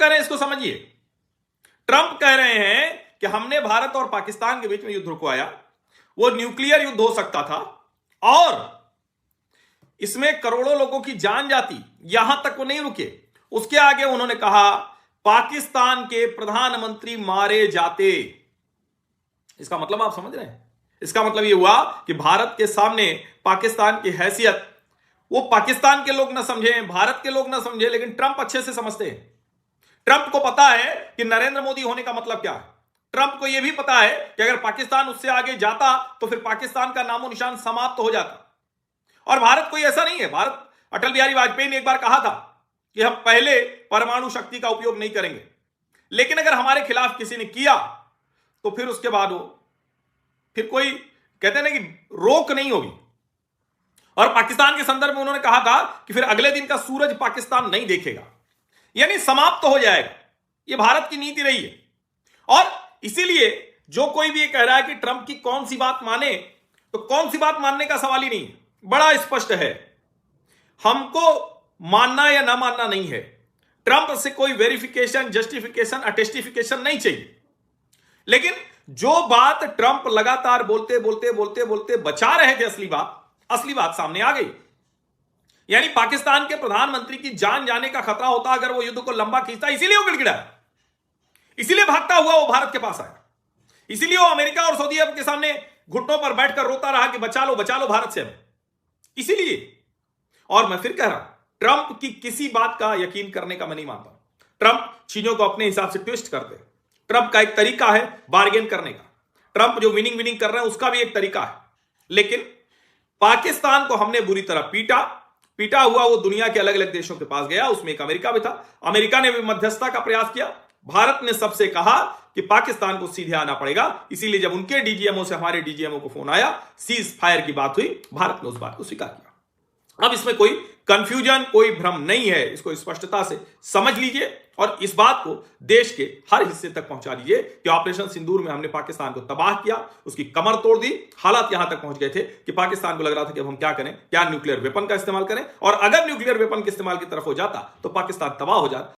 कह रहे हैं इसको समझिए। ट्रंप कह रहे हैं कि हमने भारत और पाकिस्तान के बीच में युद्ध रुकवाया, वो न्यूक्लियर युद्ध हो सकता था और इसमें करोड़ों लोगों की जान जाती, यहां तक वो नहीं रुके। उसके आगे उन्होंने कहा पाकिस्तान के प्रधानमंत्री मारे जाते। इसका मतलब आप समझ रहे हैं? इसका मतलब यह हुआ कि भारत के सामने पाकिस्तान की हैसियत वो पाकिस्तान के लोग ना समझे, भारत के लोग ना समझे, लेकिन ट्रंप अच्छे से समझते हैं। ट्रंप को पता है कि नरेंद्र मोदी होने का मतलब क्या है। ट्रंप को यह भी पता है कि अगर पाकिस्तान उससे आगे जाता तो फिर पाकिस्तान का नामो निशान समाप्त हो जाता। और भारत कोई ऐसा नहीं है। भारत, अटल बिहारी वाजपेयी ने एक बार कहा था कि हम पहले परमाणु शक्ति का उपयोग नहीं करेंगे, लेकिन अगर हमारे खिलाफ किसी ने किया तो फिर उसके बाद वो फिर कोई कहते हैं ना कि रोक नहीं होगी। और पाकिस्तान के संदर्भ में उन्होंने कहा था कि फिर अगले दिन का सूरज पाकिस्तान नहीं देखेगा, यानी समाप्त हो जाएगा। यह भारत की नीति रही है। और इसीलिए जो कोई भी ये कह रहा है कि ट्रंप की कौन सी बात माने, तो कौन सी बात मानने का सवाल ही नहीं है, बड़ा स्पष्ट है। हमको मानना या ना मानना नहीं है। ट्रंप से कोई वेरिफिकेशन, जस्टिफिकेशन, अटेस्टिफिकेशन नहीं चाहिए। लेकिन जो बात ट्रंप लगातार बोलते बोलते बोलते बोलते बचा रहे थे, असली बात सामने आ गई। यानी पाकिस्तान के प्रधानमंत्री की जान जाने का खतरा होता अगर वो युद्ध को लंबा खींचता। इसीलिए वो गिड़गिड़ा, इसीलिए भागता हुआ वो भारत के पास आया, इसीलिए वो अमेरिका और सऊदी अरब के सामने घुटनों पर बैठकर रोता रहा कि बचा लो भारत से हमें। इसीलिए, और मैं फिर कह रहा हूं, ट्रंप की किसी बात का यकीन करने का मैं नहीं मानता। ट्रंप चीजों को अपने हिसाब से ट्विस्ट करते हैं। ट्रंप का एक तरीका है बार्गेन करने का। ट्रंप जो विनिंग कर रहे हैं उसका भी एक तरीका है। लेकिन पाकिस्तान को हमने बुरी तरह पीटा हुआ वो दुनिया के अलग अलग देशों के पास गया, उसमें एक अमेरिका भी था। अमेरिका ने भी मध्यस्थता का प्रयास किया। भारत ने सबसे कहा कि पाकिस्तान को सीधे आना पड़ेगा। इसीलिए जब उनके डीजीएमओ से हमारे डीजीएमओ को फोन आया, सीज फायर की बात हुई, भारत ने उस बात को स्वीकार किया। अब इसमें कोई कंफ्यूजन, कोई भ्रम नहीं है। इसको स्पष्टता से समझ लीजिए और इस बात को देश के हर हिस्से तक पहुंचा दीजिए कि ऑपरेशन सिंदूर में हमने पाकिस्तान को तबाह किया, उसकी कमर तोड़ दी। हालात यहां तक पहुंच गए थे कि पाकिस्तान को लग रहा था कि अब हम क्या करें, क्या न्यूक्लियर वेपन का इस्तेमाल करें, और अगर न्यूक्लियर वेपन के इस्तेमाल की तरफ हो जाता तो पाकिस्तान तबाह हो जाता।